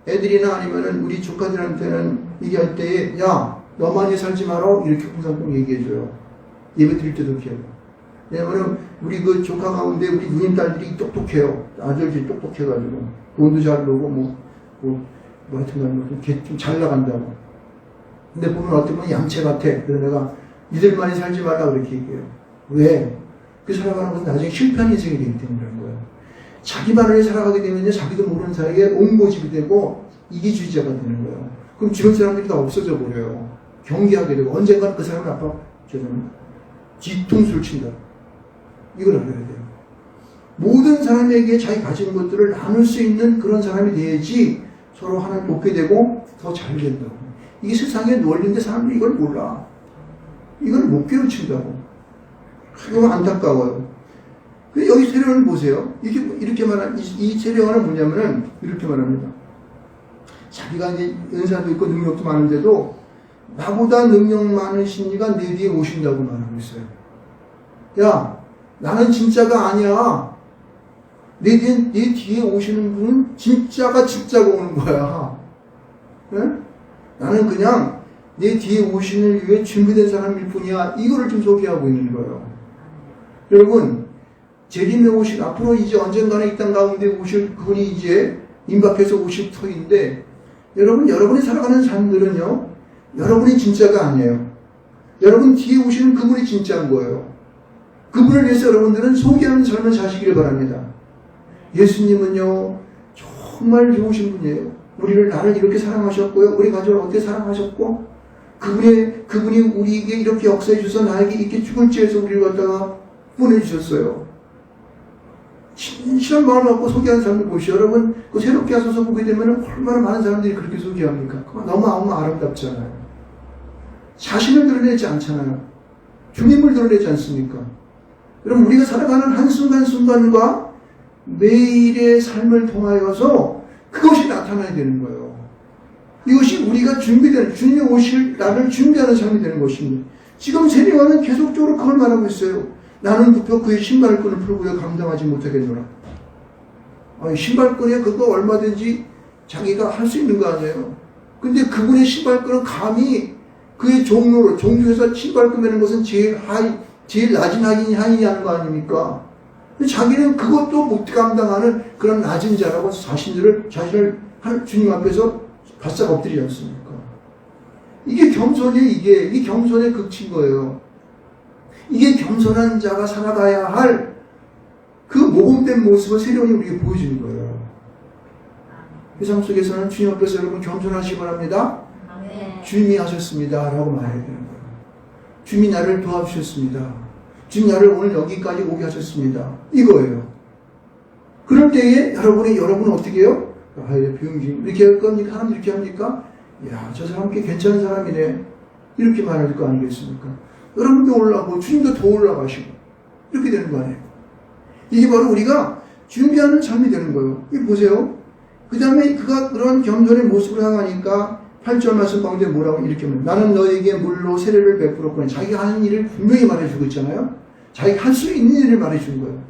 애들이나 아니면은 우리 조카들한테는 얘기할 때에 야, 너만이 살지 마라 이렇게 항상 꼭 얘기해줘요. 예배 드릴 때도 기억해요. 왜냐면은 우리 그 조카 가운데 우리 누님 딸들이 똑똑해요. 아들들이 똑똑해가지고 돈도 잘 벌고 하여튼간 좀 잘 나간다고. 근데 보면 어떻게 보면 양채 같아. 그래서 내가 니들만이 살지 말라 그렇게 얘기해요. 왜? 그 살아가는 것은 나중에 실패한 인생이 되기 때문에 그런 거예요. 자기만을 살아가게 되면 자기도 모르는 사이에 옹고집이 되고 이기주의자가 되는 거예요. 그럼 주변 사람들이 다 없어져 버려요. 경계하게 되고 언젠가는 그 사람을 뒤통수를 친다. 이걸 알아야 돼요. 모든 사람에게 자기 가진 것들을 나눌 수 있는 그런 사람이 돼야지 서로 하나님 돕게 되고 더 잘 된다고. 이게 세상의 원리인데 사람들이 이걸 몰라. 이걸 못 깨우친다고. 너무 안타까워요. 여기 세례요한을 보세요. 이렇게 말한, 이 세례요한은 뭐냐면은, 이렇게 말합니다. 자기가 이제 은사도 있고 능력도 많은데도, 나보다 능력 많으신 이가 내 뒤에 오신다고 말하고 있어요. 야, 나는 진짜가 아니야. 내 뒤에 오시는 분은 진짜가 오는 거야. 네? 나는 그냥 내 뒤에 오시는 위해 준비된 사람일 뿐이야. 이거를 좀 소개하고 있는 거예요. 여러분, 재림에 오실, 앞으로 이제 언젠가는 이 땅 가운데 오실 그분이 이제 임박해서 오실 터인데, 여러분이 살아가는 삶들은요, 여러분이 진짜가 아니에요. 여러분 뒤에 오시는 그분이 진짜인 거예요. 그분을 위해서 여러분들은 소개하는 삶을 사시기를 바랍니다. 예수님은요, 정말 좋으신 분이에요. 나를 이렇게 사랑하셨고요. 우리 가족을 어떻게 사랑하셨고, 그분이 우리에게 이렇게 역사해 주셔서 나에게 이렇게 죽을지에서 우리를 갖다가 보내주셨어요. 진실한 마음을 갖고 소개하는 사람들 보시죠. 여러분, 그 새롭게 하셔서 보게 되면 얼마나 많은 사람들이 그렇게 소개합니까? 그거 너무 아름답잖아요. 자신을 드러내지 않잖아요. 주님을 드러내지 않습니까? 여러분, 우리가 살아가는 한순간순간과 매일의 삶을 통하여서 그것이 나타나야 되는 거예요. 이것이 우리가 주님이 오실 날을 준비하는 삶이 되는 것입니다. 지금 세례요한은 계속적으로 그걸 말하고 있어요. 나는 굽혀 그의 신발끈을 풀고요 감당하지 못하겠노라. 신발끈에 그거 얼마든지 자기가 할 수 있는 거 아니에요. 근데 그분의 신발끈은 감히 그의 종류에서 신발끈 매는 것은 제일 낮은 하인이 하는 거 아닙니까? 근데 자기는 그것도 못 감당하는 그런 낮은 자라고 자신을 주님 앞에서 바싹 엎드리지 않습니까? 이게 이 겸손의 극치인 거예요. 이게 겸손한 자가 살아가야 할 그 모범된 모습을 세례요한이 우리에게 보여주는 거예요. 세상 속에서는 주님 앞에서 여러분 겸손하시기 바랍니다. 주님이 하셨습니다 라고 말해야 되는 거예요. 주님이 나를 도와주셨습니다. 주님 나를 오늘 여기까지 오게 하셨습니다. 이거예요. 그럴 때에 여러분은 어떻게 해요? 병신 이렇게 할 겁니까? 하나님 이렇게 합니까? 야, 저 사람 꽤 괜찮은 사람이네. 이렇게 말할 거 아니겠습니까? 여러분도 올라가고 주님도 더 올라가시고 이렇게 되는 거 아니에요? 이게 바로 우리가 준비하는 삶이 되는 거예요. 이 보세요. 그 다음에 그가 그런 겸손의 모습을 향하니까 8절 말씀 가운데 뭐라고 이렇게 말해요. 나는 너에게 물로 세례를 베풀었거니. 자기가 하는 일을 분명히 말해주고 있잖아요. 자기가 할 수 있는 일을 말해주는 거예요.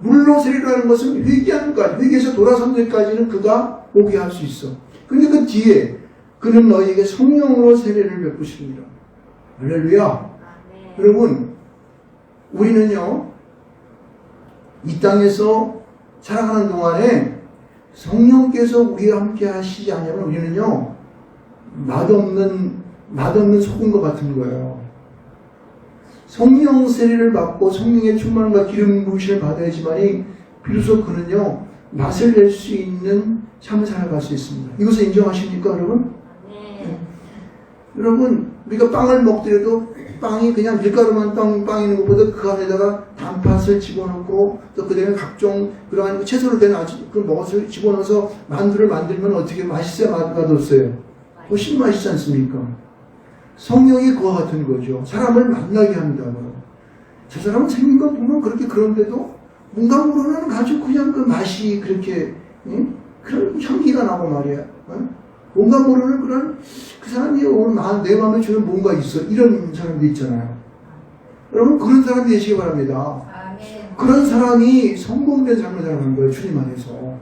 물로 세례라는 것은 회개하는 것, 회개에서 돌아선 데까지는 그가 오게 할 수 있어. 근데 그 뒤에 그는 너희에게 성령으로 세례를 베푸시리라. 할렐루야. 여러분, 우리는요, 이 땅에서 살아가는 동안에 성령께서 우리와 함께 하시지 않으면 우리는요, 맛없는 소금과 같은 거예요. 성령 세례를 받고 성령의 충만과 기름 부으심을 받아야지만이 비로소 그는요, 맛을 낼 수 있는 삶을 살아갈 수 있습니다. 이것을 인정하십니까, 여러분? 네. 여러분, 우리가 빵을 먹더라도 빵이 그냥 밀가루만 빵 있는 것보다 그 안에다가 단팥을 집어넣고 또 그 다음에 각종 그러한 채소로 된 그 먹을 집어넣어서 만두를 만들면 어떻게 맛있어요? 맛없어요? 훨씬 맛있지 않습니까? 성령이 그와 같은 거죠. 사람을 만나게 한다고요. 저 사람은 생긴 거 보면 그렇게 그런데도 뭔가 모르는 아주 그냥 그 맛이 그렇게 그런 향기가 나고 말이야. 뭔가 모르는 그런 그 사람이 오늘 내 마음에 주는 뭔가 있어. 이런 사람도 있잖아요. 여러분 그런 사람 되시기 바랍니다. 그런 사람이 성공된 삶을 살아가는 거예요. 주님 안에서.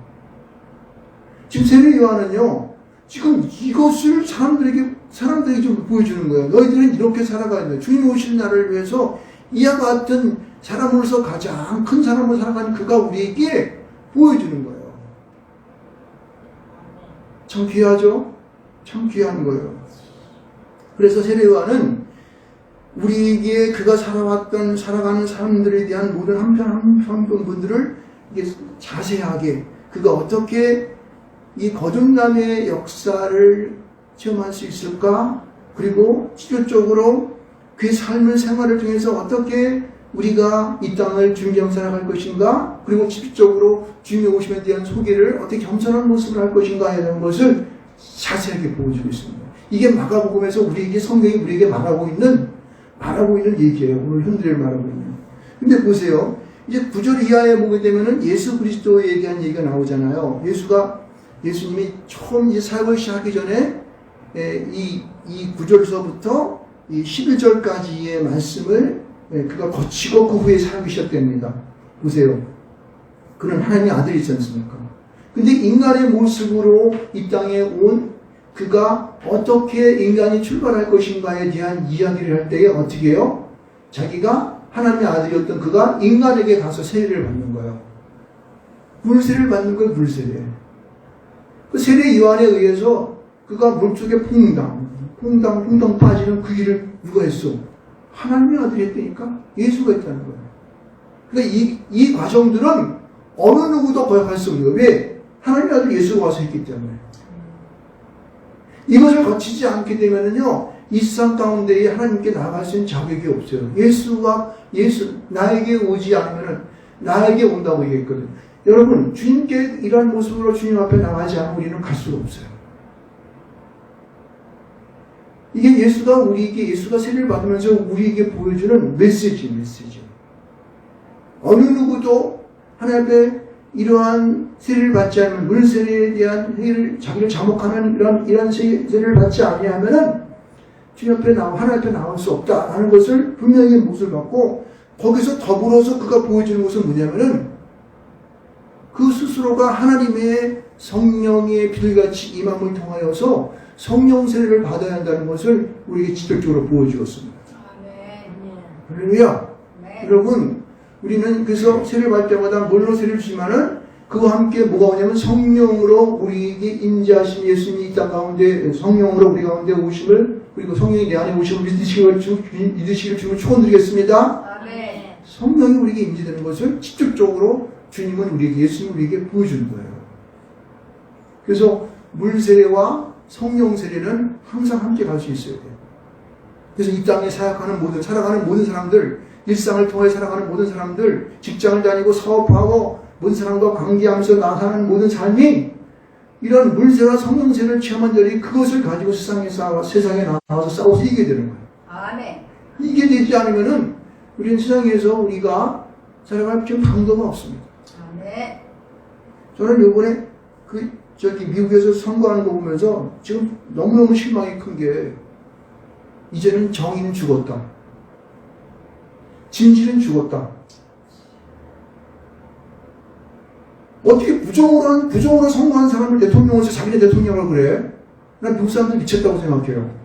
지금 세례 요한은요. 지금 이것을 사람들에게 좀 보여주는 거예요. 너희들은 이렇게 살아가야 돼. 주님 오실 날을 위해서 이와 같은 사람으로서 가장 큰 사람으로 살아가는 그가 우리에게 보여주는 거예요. 참 귀하죠? 참 귀한 거예요. 그래서 세례 요한은 우리에게 그가 살아가는 사람들에 대한 모든 한편 분들을 자세하게 그가 어떻게 이 거듭남의 역사를 체험할 수 있을까? 그리고 실질적으로 그의 삶을 생활을 통해서 어떻게 우리가 이 땅을 준비하며 살아갈 것인가? 그리고 실질적으로 주님의 오심에 대한 소개를 어떻게 겸손한 모습을 할 것인가에 대한 것을 자세하게 보여주고 있습니다. 이게 마가복음에서 성경이 우리에게 말하고 있는 얘기예요. 오늘 현대를 말하고 있는. 근데 보세요. 이제 9절 이하에 보게 되면은 예수 그리스도에 대한 얘기가 나오잖아요. 예수님이 처음 이제 사역을 시작하기 전에 이 9절서부터 이 11절까지의 말씀을 그가 거치고 그 후에 살기 시작됩니다. 보세요. 그는 하나님의 아들이지 않습니까? 근데 인간의 모습으로 이 땅에 온 그가 어떻게 인간이 출발할 것인가에 대한 이야기를 할 때에 어떻게 해요? 자기가 하나님의 아들이었던 그가 인간에게 가서 세례를 받는 거예요. 물세례를 받는 거예요, 물세례. 그 세례 요한에 의해서 그가 물속에 퐁당 빠지는 그 일을 누가 했어? 하나님의 아들이 했다니까? 예수가 했다는 거예요. 그러니까 이 과정들은 어느 누구도 거역할 수 없는 거예요. 왜? 하나님의 아들 예수가 와서 했기 때문에. 이것을 거치지 않게 되면은요, 이 세상 가운데에 하나님께 나아갈 수 있는 자격이 없어요. 예수, 나에게 오지 않으면은, 나에게 온다고 얘기했거든요. 여러분, 주님께 이러한 모습으로 주님 앞에 나가지 않으면 우리는 갈 수가 없어요. 이게 예수가 세례를 받으면서 우리에게 보여주는 메시지. 어느 누구도 하나님 앞에 이러한 세례를 받지 않으면, 물세례에 대한 회의를, 자기를 자목하는 이런 세례를 받지 않으면은 주님 앞에 하나님 앞에 나올 수 없다라는 것을 분명히 몫을 받고, 거기서 더불어서 그가 보여주는 것은 뭐냐면은 그 스스로가 하나님의 성령의 비둘기같이 임함을 통하여서 성령 세례를 받아야 한다는 것을 우리에게 직접적으로 보여주었습니다. 할렐루야. 여러분, 우리는 그래서 세례를 받을 때마다 물로 세례를 주지만은 그와 함께 뭐가 오냐면 성령으로 우리에게 임재하신 예수님이 이 땅 가운데 성령으로 우리 가운데 오심을, 그리고 성령이 내 안에 오심을 믿으시기를 주님을 축원드리겠습니다. 성령이 우리에게 임재되는 것을 직접적으로 주님은 예수님이 우리에게 보여주는 거예요. 그래서 물 세례와 성령 세례는 항상 함께 갈 수 있어야 돼요. 그래서 이 땅에 살아가는 모든 사람들, 일상을 통해 살아가는 모든 사람들, 직장을 다니고 사업하고 모든 사람과 관계하면서 나가는 모든 삶이 이런 물세와 성령세를 취하면 되니 그것을 가지고 세상에 나와서 싸워서 이기게 되는 거예요. 아멘. 이게 되지 않으면은 우리는 세상에서 우리가 살아갈 지금 방도가 없습니다. 아멘. 저는 이번에 미국에서 선거하는 거 보면서 지금 너무너무 실망이 큰 게, 이제는 정의는 죽었다. 진실은 죽었다. 어떻게 부정으로 선거한 사람을 대통령으로 해서 자기네 대통령을 그래? 난 미국 사람들 미쳤다고 생각해요.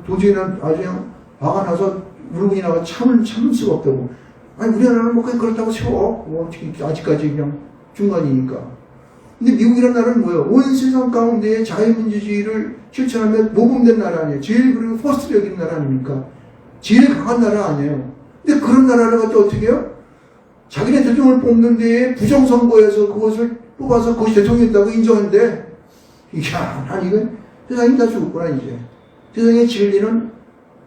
도저히 난 아주 그냥 화가 나서 울분이 나가 참을 수가 없다고. 아니, 우리나라는 뭐 그렇다고 세워. 아직까지 그냥 중간이니까. 근데 미국이라는 나라는 뭐예요? 온 세상 가운데 자유민주주의를 실천하며 모범된 나라 아니에요. 제일 그리고 퍼스트를 여기는 나라 아닙니까? 제일 강한 나라 아니에요. 근데 그런 나라를 갖다 어떻게 해요? 자기네 대통령을 뽑는 데에 부정선거에서 그것을 뽑아서 그것이 대통령이었다고 인정하는데, 난 이건 세상이 다 죽었구나, 이제. 세상에 진리는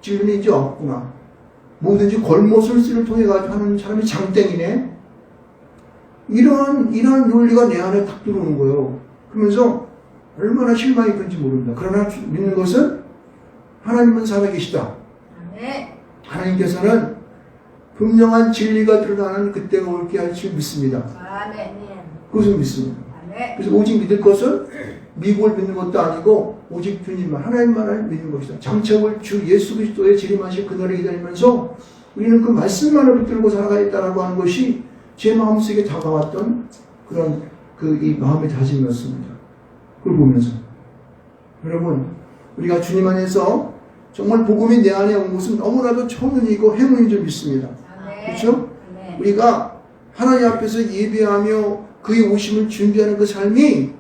이제 없구나. 뭐든지 골모술수를 통해가지고 하는 사람이 장땡이네. 이런 논리가 내 안에 탁 들어오는 거예요. 그러면서 얼마나 실망이 큰지 모른다. 그러나 믿는 것은 하나님은 살아계시다. 하나님께서는 분명한 진리가 드러나는 그때가 올게 할 줄 믿습니다. 그것을 믿습니다. 그래서 오직 믿을 것은 미국을 믿는 것도 아니고 오직 주님만, 하나님만을 믿는 것이다. 장차올 주 예수 그리스도의 재림하실 그날을 기다리면서 우리는 그 말씀만을 붙들고 살아가겠다라고 하는 것이 제 마음속에 다가왔던 그런 이 마음의 다짐이었습니다. 그걸 보면서 여러분, 우리가 주님 안에서 정말 복음이 내 안에 온 것은 너무나도 천운이고 행운인 줄 믿습니다. 그렇죠? 우리가 하나님 앞에서 예배하며 그의 오심을 준비하는 그 삶이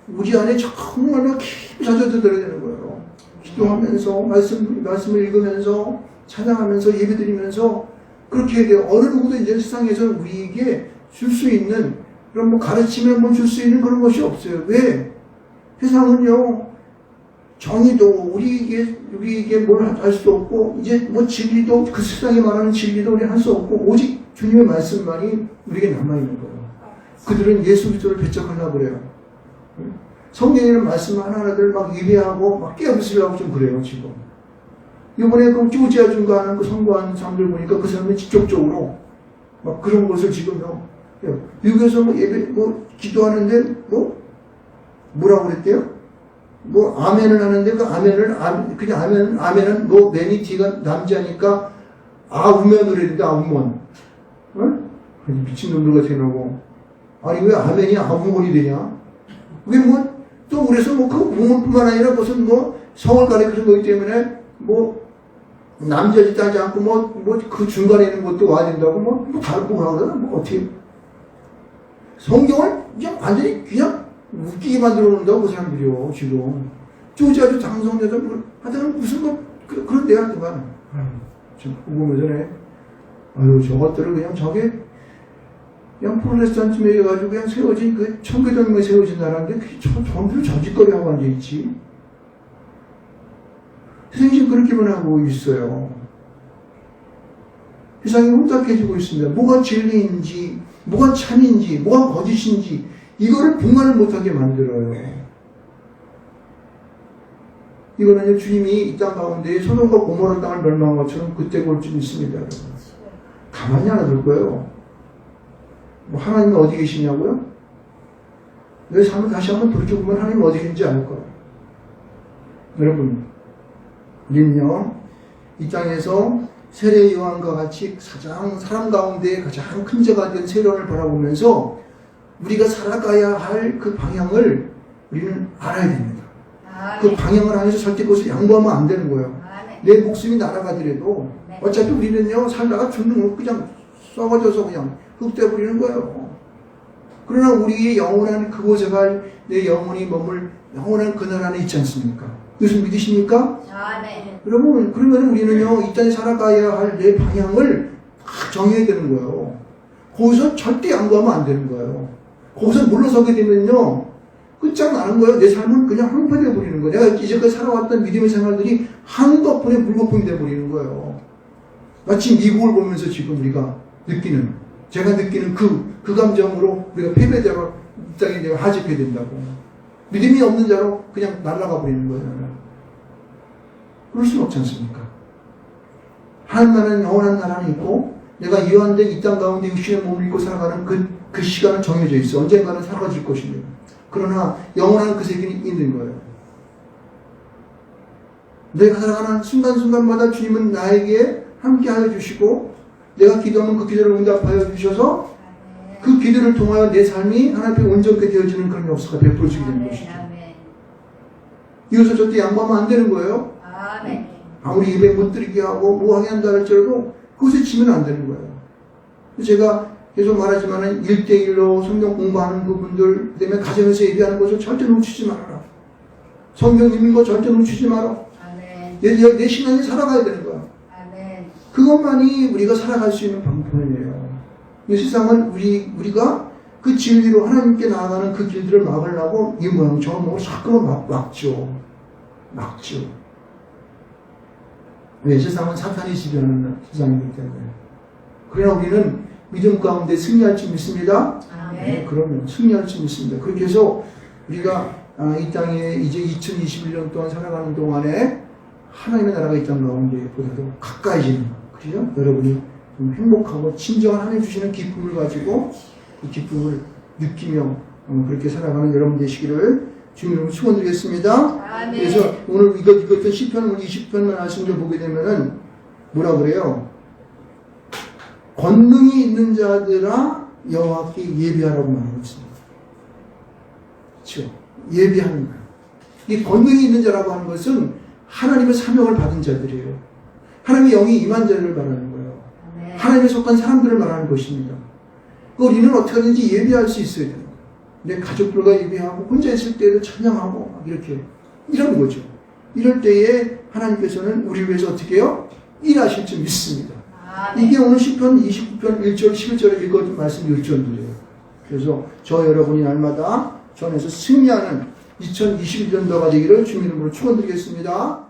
우리 안에 정말로 깊이 젖어들어야 되는 거예요. 기도하면서 말씀을 읽으면서 찬양하면서 예배드리면서 그렇게 해야 돼요. 어느 누구도 이제 세상에서 우리에게 줄 수 있는 그런 가르침을 줄 수 있는 그런 것이 없어요. 왜? 세상은요, 정의도 우리에게 뭘 할 수 없고, 이제 진리도, 그 세상에 말하는 진리도 우리 할 수 없고, 오직 주님의 말씀만이 우리에게 남아있는 거예요. 그들은 예수 그리스도를 배척하려고 그래요. 성경에는 말씀 하나하나들 막 예배하고 막 깨어부수려고 좀 그래요, 지금. 이번에 그 조지아 중간하는 그 선거하는 사람들 보니까 그 사람은 직접적으로 막 그런 것을 지금요. 미국에서 기도하는데 뭐라고 그랬대요? 뭐 아멘을 하는데 그 그냥 아멘은 뭐 맨이 뒤가 남자니까 아우면으로 했는데 아우먼. 어? 미친놈들 같은 놈고 아니 왜 아멘이 아우먼이 되냐? 그게 뭐 또 그래서 뭐 그 우먼뿐만 아니라 무슨 뭐 성을 가리키는 거기 때문에 뭐 남자 짓 하지 않고 뭐 그 중간에 있는 것도 와야 된다고 뭐 다른 뭐라 그러나 뭐 어떻게 성경을 그냥 완전히 그냥 웃기게 만들어 놓는다고 그 사람들이요 지금 쪼지아주 장성자들 하여튼 무슨 뭐 그런 데가 하여튼간 좀 보면서 아유 저것들을 그냥 저게 그냥 프로테스탄트에 가지고 그냥 세워진 그 청교도님에 세워진 나라인데 그게 전부 저짓거리 하고 앉아있지. 세상이 지금 그렇게만 하고 있어요. 세상이 혼탁해지고 있습니다. 뭐가 진리인지, 뭐가 참인지, 뭐가 거짓인지, 이거를 분간을 못하게 만들어요. 이거는 주님이 이 땅 가운데 소돔과 고모라 땅을 멸망한 것처럼 그때 올 줄 있습니다. 여러분. 가만히 안 둘 거예요. 뭐 하나님은 어디 계시냐고요? 내 삶을 다시 한번 돌이켜보면 하나님은 어디 계신지 알 거예요. 여러분, 우리는요, 이 땅에서 세례 요한과 같이 가장 사람 가운데 가장 큰 자가 된 세례를 바라보면서 우리가 살아가야 할 그 방향을 우리는 알아야 됩니다. 그 방향을 안에서 절대 그것을 양보하면 안 되는 거예요. 내 목숨이 날아가더라도 어차피 우리는요, 살다가 죽는 거 그냥 썩어져서 그냥 흙돼버리는 거예요. 그러나 우리의 영원한 그곳에 갈 내 영혼이 머물 영원한 그날 안에 있지 않습니까? 이것을 믿으십니까? 네. 여러분, 그러면 우리는요, 이 땅에 살아가야 할 내 방향을 딱 정해야 되는 거예요. 거기서 절대 양보하면 안 되는 거예요. 거기서 물러서게 되면요, 끝장나는 거예요. 내 삶은 그냥 황폐되어 버리는 거예요. 내가 이제까지 살아왔던 믿음의 생활들이 한꺼번에 물거품이 되어버리는 거예요. 마치 미국을 보면서 지금 우리가 제가 느끼는 그 감정으로 우리가 패배되고 이 땅에 내가 하직해야 된다고. 믿음이 없는 자로 그냥 날아가 버리는 거예요. 그럴 수는 없지 않습니까? 하나님만은 영원한 나라는 있고, 내가 예언된 이 땅 가운데 육신의 몸을 입고 살아가는 그 시간은 정해져 있어. 언젠가는 사라질 것입니다. 그러나 영원한 그 세계는 있는 거예요. 내가 살아가는 순간순간마다 주님은 나에게 함께 하여 주시고, 내가 기도하면 그 기도를 응답하여 주셔서 그 기도를 통하여 내 삶이 하나님 앞에 온전케 되어지는 그런 역사가 베풀어지게 되는 것이죠. 이것을 절대 양보하면 안 되는 거예요. 아무리 예배 못 드리게 하고 뭐 하게 한다 할지라도 그것에 지면 안 되는 거예요. 제가 계속 말하지만은 1대1로 성경 공부하는 그분들, 그 다음에 가정에서 예배하는 것을 절대 놓치지 말아라. 성경 읽는 거 절대 놓치지 마라. 내 신앙이 살아가야 되는 거야. 그것만이 우리가 살아갈 수 있는 방법이에요. 이 세상은 우리가 그 진리로 하나님께 나아가는 그 길들을 막으려고 이 모양 저 모양으로 자꾸만 막죠. 왜? 세상은 사탄이 지배하는 세상이기 때문에. 그러나 우리는 믿음 가운데 승리할 줄 믿습니다. 네, 그러면 승리할 줄 믿습니다. 그렇게 해서 우리가 이 땅에 이제 2021년 동안 살아가는 동안에 하나님의 나라가 이 땅 가운데 보다도 가까이지는, 그죠? 여러분이 좀 행복하고 진정한 하나님 주시는 기쁨을 가지고 그 기쁨을 느끼며 그렇게 살아가는 여러분 되시기를 주님으로 축원드리겠습니다. 그래서 오늘 이것도 시편 20편만 말씀을 보게 되면은 뭐라 그래요? 권능이 있는 자들아 여호와께 예배하라고 말하고 있습니다. 그렇죠? 예배하는 거예요. 이 권능이 있는 자라고 하는 것은 하나님의 사명을 받은 자들이에요. 하나님의 영이 임한 자를 말하는 거예요. 하나님에 속한 사람들을 말하는 것입니다. 우리는 어떻게 하든지 예배할 수 있어야 되는 거예요. 내 가족들과 예배하고 혼자 있을 때도 찬양하고 이렇게 이런 거죠. 이럴 때에 하나님께서는 우리를 위해서 어떻게 해요? 일하실 줄 믿습니다. 이게 오늘 시편 29편 1절 11절에 읽어준 말씀 요점들이에요. 그래서 저 여러분이 날마다 전에서 승리하는 2021년도가 되기를 주님 이름으로 축원드리겠습니다.